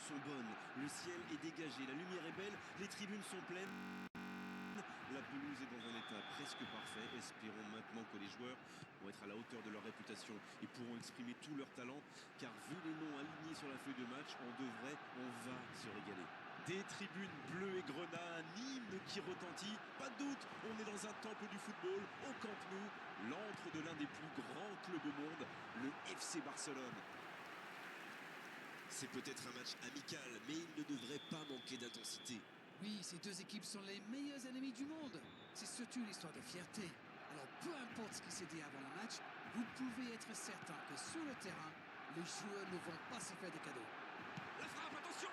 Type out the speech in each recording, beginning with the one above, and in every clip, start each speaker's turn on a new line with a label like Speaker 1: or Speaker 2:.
Speaker 1: sont bonnes, le ciel est dégagé, la lumière est belle, les tribunes sont pleines. La pelouse est dans un état presque parfait. Espérons maintenant que les joueurs vont être à la hauteur de leur réputation et pourront exprimer tout leur talent. Car vu les noms alignés sur la feuille de match, on va se régaler. Des tribunes bleues et grenats, un hymne qui retentit. Pas de doute, on est dans un temple du football, au Camp Nou, l'antre de l'un des plus grands clubs au monde, le FC Barcelone.
Speaker 2: C'est peut-être un match amical, mais il ne devrait pas manquer d'intensité.
Speaker 3: Oui, ces deux équipes sont les meilleurs ennemis du monde. C'est surtout une histoire de fierté. Alors peu importe ce qui s'est dit avant le match, vous pouvez être certain que sur le terrain, les joueurs ne vont pas se faire des cadeaux.
Speaker 1: La frappe, attention!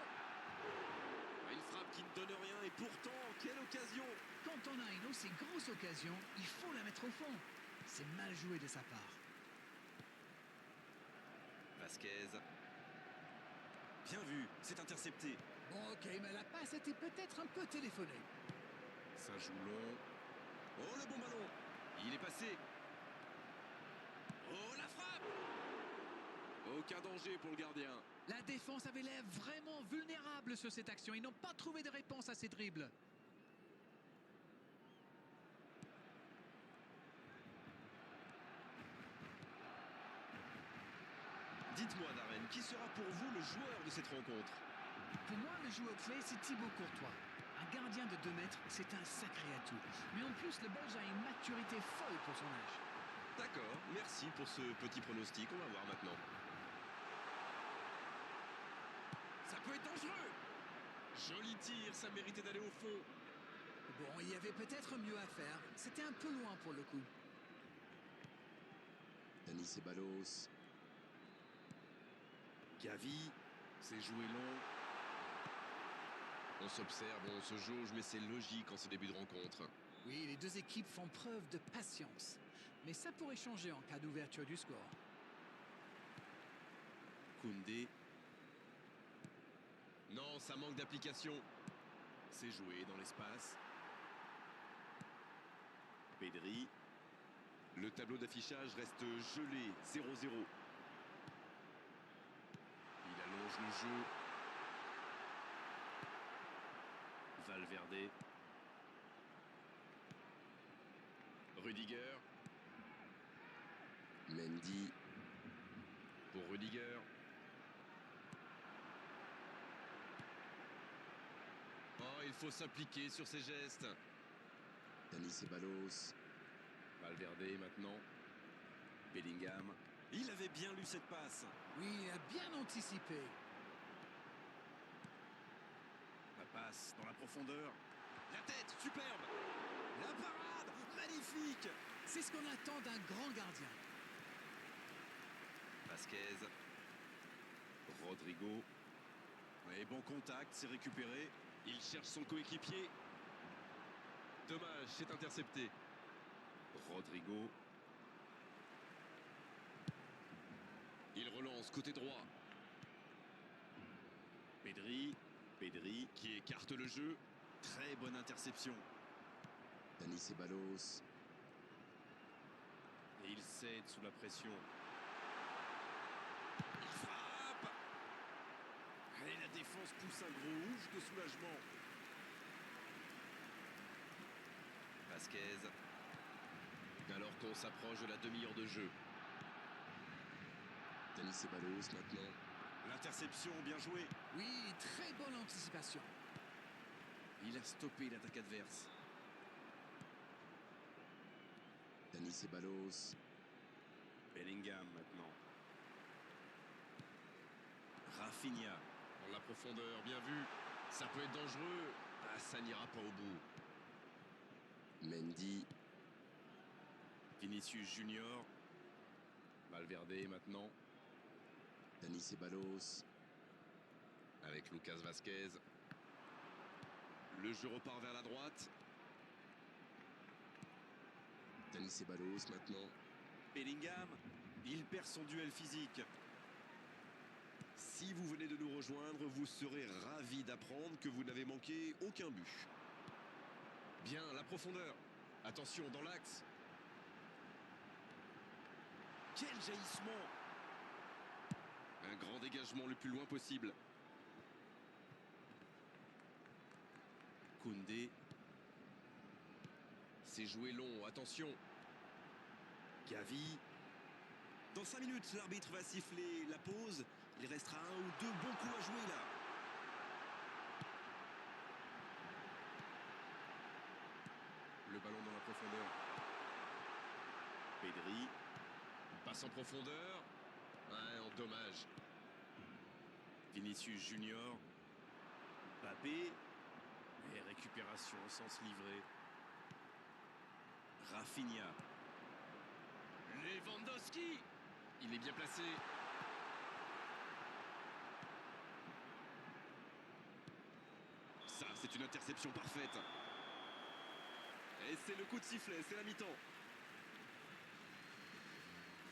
Speaker 1: Une frappe qui ne donne rien et pourtant, quelle occasion!
Speaker 3: Quand on a une aussi grosse occasion, il faut la mettre au fond. C'est mal joué de sa part.
Speaker 1: Vasquez. Bien vu, c'est intercepté.
Speaker 3: Bon, ok, mais la passe était peut-être un peu téléphonée.
Speaker 1: Ça joue long. Oh, le bon ballon! Il est passé. Oh, la frappe! Aucun danger pour le gardien.
Speaker 3: La défense avait l'air vraiment vulnérable sur cette action. Ils n'ont pas trouvé de réponse à ces dribbles.
Speaker 1: Dites-moi, Darren, qui sera pour vous le joueur de cette rencontre?
Speaker 3: Pour moi, le joueur clé, c'est Thibaut Courtois. Un gardien de 2 mètres, c'est un sacré atout. Mais en plus, le Belge a une maturité folle pour son âge.
Speaker 1: D'accord, merci pour ce petit pronostic. On va voir maintenant. Ça peut être dangereux! Joli tir, ça méritait d'aller au fond.
Speaker 3: Bon, il y avait peut-être mieux à faire. C'était un peu loin pour le coup.
Speaker 2: Dani Ceballos.
Speaker 1: Gavi, c'est joué long. On s'observe, on se jauge, mais c'est logique en ce début de rencontre.
Speaker 3: Oui, les deux équipes font preuve de patience. Mais ça pourrait changer en cas d'ouverture du score.
Speaker 1: Koundé. Non, ça manque d'application. C'est joué dans l'espace. Pedri. Le tableau d'affichage reste gelé, 0-0. Il allonge le jeu. Valverde. Rudiger.
Speaker 2: Mendy.
Speaker 1: Pour Rudiger. Oh, il faut s'appliquer sur ses gestes.
Speaker 2: Dani Ceballos.
Speaker 1: Valverde maintenant. Bellingham. Il avait bien lu cette passe.
Speaker 3: Oui, il a bien anticipé.
Speaker 1: La passe dans la profondeur. La tête, superbe. La parade, magnifique.
Speaker 3: C'est ce qu'on attend d'un grand gardien.
Speaker 1: Vasquez. Rodrigo. Et bon contact, c'est récupéré. Il cherche son coéquipier. Dommage, c'est intercepté. Rodrigo. Il relance côté droit. Pedri. Pedri qui écarte le jeu. Très bonne interception.
Speaker 2: Dani Ceballos.
Speaker 1: Et il cède sous la pression. Il frappe. Et la défense pousse un gros ouf de soulagement. Vasquez. Alors qu'on s'approche de la demi-heure de jeu.
Speaker 2: Dani Ceballos maintenant.
Speaker 1: L'interception, bien joué.
Speaker 3: Oui, très bonne anticipation.
Speaker 1: Il a stoppé l'attaque adverse.
Speaker 2: Dani Ceballos.
Speaker 1: Bellingham maintenant. Rafinha. Dans la profondeur, bien vu. Ça peut être dangereux. Ah, ça n'ira pas au bout.
Speaker 2: Mendy.
Speaker 1: Vinicius Junior. Valverde maintenant.
Speaker 2: Dani Ceballos.
Speaker 1: Avec Lucas Vasquez. Le jeu repart vers la droite.
Speaker 2: Dani Ceballos maintenant.
Speaker 1: Bellingham. Il perd son duel physique. Si vous venez de nous rejoindre, vous serez ravis d'apprendre que vous n'avez manqué aucun but. Bien, la profondeur. Attention, dans l'axe. Quel jaillissement! Un grand dégagement le plus loin possible.
Speaker 2: Koundé. C'est joué long, attention.
Speaker 1: Gavi. Dans 5 minutes, l'arbitre va siffler la pause. Il restera un ou deux bons coups à jouer là. Le ballon dans la profondeur. Pedri.
Speaker 2: Passe en profondeur. Ouais, en dommage.
Speaker 1: Vinicius Junior. Mbappé. Et récupération au sens livré. Rafinha.
Speaker 2: Lewandowski. Il est bien placé.
Speaker 1: Ça, c'est une interception parfaite. Et c'est le coup de sifflet, c'est la mi-temps.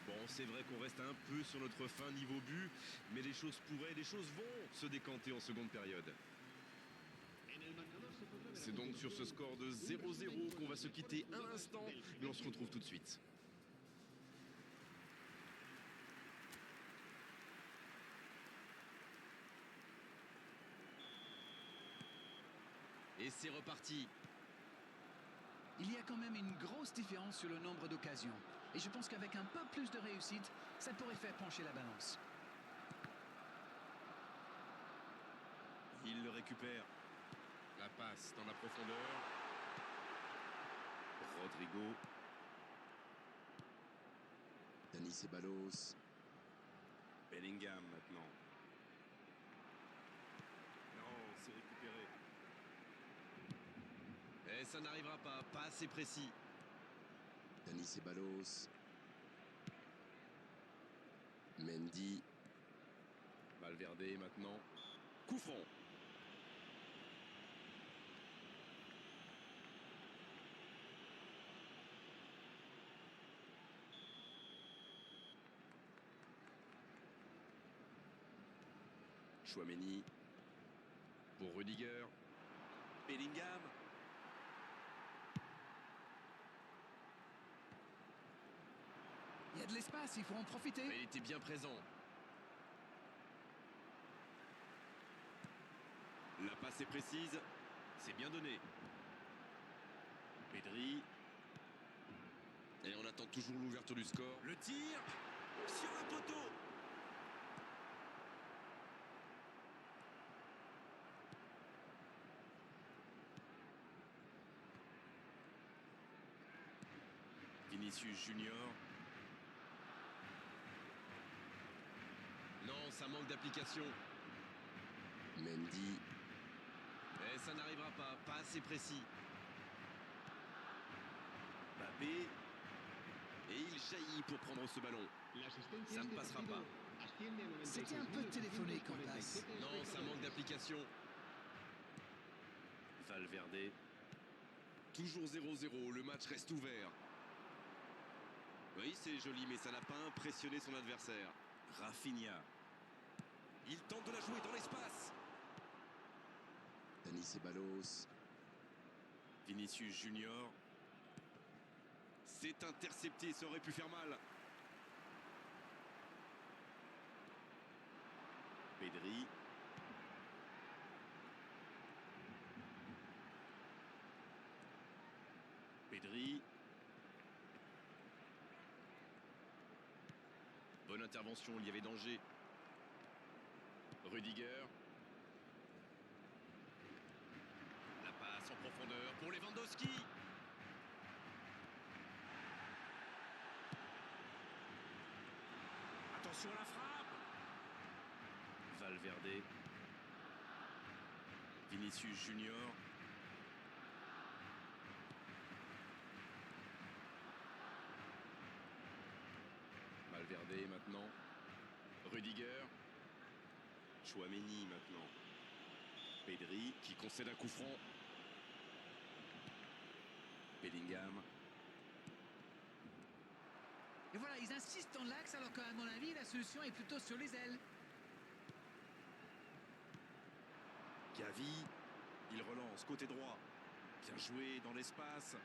Speaker 1: Bon, c'est vrai qu'on reste un peu sur notre fin niveau but, mais les choses vont se décanter en seconde période. C'est donc sur ce score de 0-0 qu'on va se quitter un instant, mais on se retrouve tout de suite.
Speaker 2: Et c'est reparti.
Speaker 3: Il y a quand même une grosse différence sur le nombre d'occasions. Et je pense qu'avec un peu plus de réussite, ça pourrait faire pencher la balance.
Speaker 1: Il le récupère. La passe dans la profondeur. Rodrigo.
Speaker 2: Dani Ceballos.
Speaker 1: Bellingham maintenant. Non, c'est récupéré.
Speaker 2: Et ça n'arrivera pas assez précis.
Speaker 4: Dani Ceballos. Mendy.
Speaker 1: Valverde maintenant. Coup franc. Chouameni. Pour Rudiger. Bellingham.
Speaker 3: Il y a de l'espace, il faut en profiter.
Speaker 2: Mais il était bien présent.
Speaker 1: La passe est précise. C'est bien donné. Pedri.
Speaker 2: Et on attend toujours l'ouverture du score.
Speaker 1: Le tir sur le poteau. Vinicius Junior.
Speaker 2: Non, ça manque d'application.
Speaker 4: Mendy.
Speaker 2: Et ça n'arrivera pas assez précis.
Speaker 1: Mbappé. Et il jaillit pour prendre ce ballon. Ça ne passera pas.
Speaker 3: C'était un peu téléphonique en passe.
Speaker 2: Non, ça manque d'application.
Speaker 1: Valverde. Toujours 0-0, le match reste ouvert. Oui, c'est joli, mais ça n'a pas impressionné son adversaire. Rafinha. Il tente de la jouer dans l'espace.
Speaker 4: Dani Ceballos.
Speaker 1: Vinicius Junior. C'est intercepté, ça aurait pu faire mal. Pedri. Pedri. Bonne intervention, il y avait danger. Rudiger. La passe en profondeur pour Lewandowski. Attention à la frappe. Valverde. Vinicius Junior. Valverde maintenant. Rudiger. Chouameni maintenant. Pedri qui concède un coup franc. Bellingham.
Speaker 3: Et voilà, ils insistent dans l'axe alors qu'à mon avis, la solution est plutôt sur les ailes.
Speaker 1: Gavi. Il relance côté droit. Bien joué dans l'espace.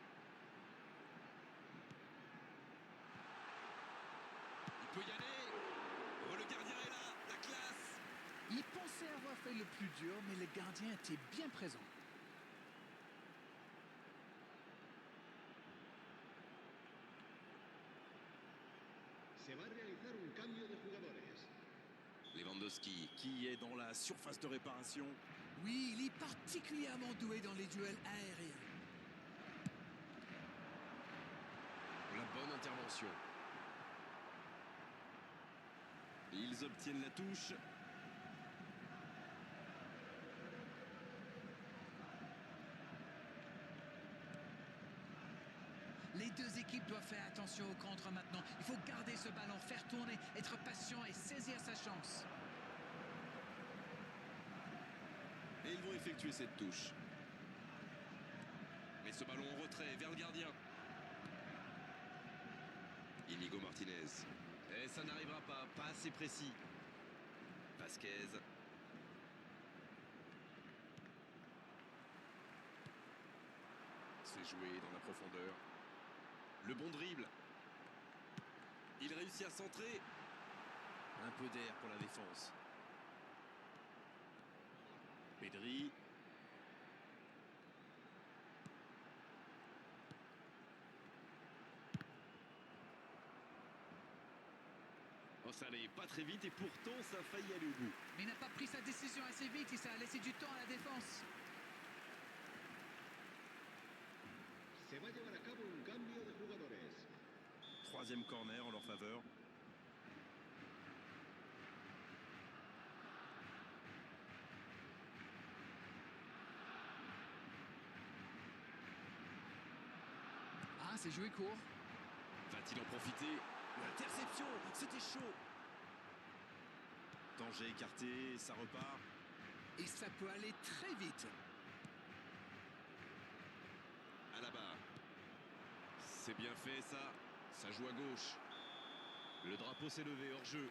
Speaker 2: Il peut y aller. Oh, le gardien est là. La classe.
Speaker 3: Ils pensaient avoir fait le plus dur, mais le gardien était bien présent.
Speaker 2: Lewandowski.
Speaker 1: qui est dans la surface de réparation.
Speaker 3: Oui, il est particulièrement doué dans les duels aériens.
Speaker 2: La bonne intervention.
Speaker 1: Et ils obtiennent la touche.
Speaker 3: Les deux équipes doivent faire attention au contre maintenant. Il faut garder ce ballon, faire tourner, être patient et saisir sa chance.
Speaker 1: Et ils vont effectuer cette touche. Mais ce ballon en retrait vers le gardien.
Speaker 2: Inigo Martinez.
Speaker 1: Et ça n'arrivera pas assez précis.
Speaker 2: Vasquez.
Speaker 1: C'est joué dans la profondeur. Le bon dribble. Il réussit à centrer. Un peu d'air pour la défense. Pedri. Oh, ça n'allait pas très vite et pourtant ça a failli aller au bout.
Speaker 3: Mais il n'a pas pris sa décision assez vite et ça a laissé du temps à la défense.
Speaker 5: Se va a llevar a cabo un cambio de jugadores.
Speaker 1: Troisième corner en leur faveur.
Speaker 3: Ah, c'est joué court.
Speaker 1: Va-t-il en profiter? L'interception, c'était chaud. Danger écarté, ça repart.
Speaker 3: Et ça peut aller très vite.
Speaker 1: À la barre. C'est bien fait ça. Ça joue à gauche. Le drapeau s'est levé hors jeu.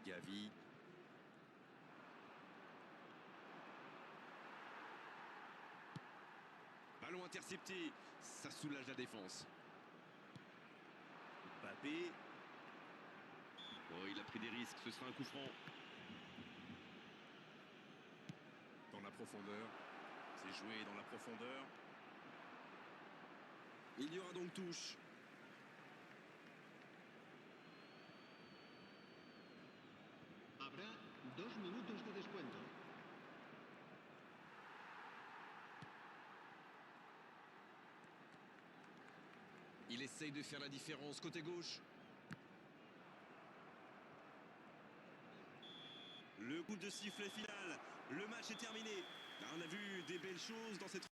Speaker 1: Gavi. Ballon intercepté. Ça soulage la défense. Mbappé. Oh, il a pris des risques. Ce sera un coup franc. Dans la profondeur. C'est joué dans la profondeur. Il y aura donc touche.
Speaker 5: Habrá 2 minutos de descuento.
Speaker 1: Il essaye de faire la différence côté gauche. Le coup de sifflet final. Le match est terminé. On a vu des belles choses dans cette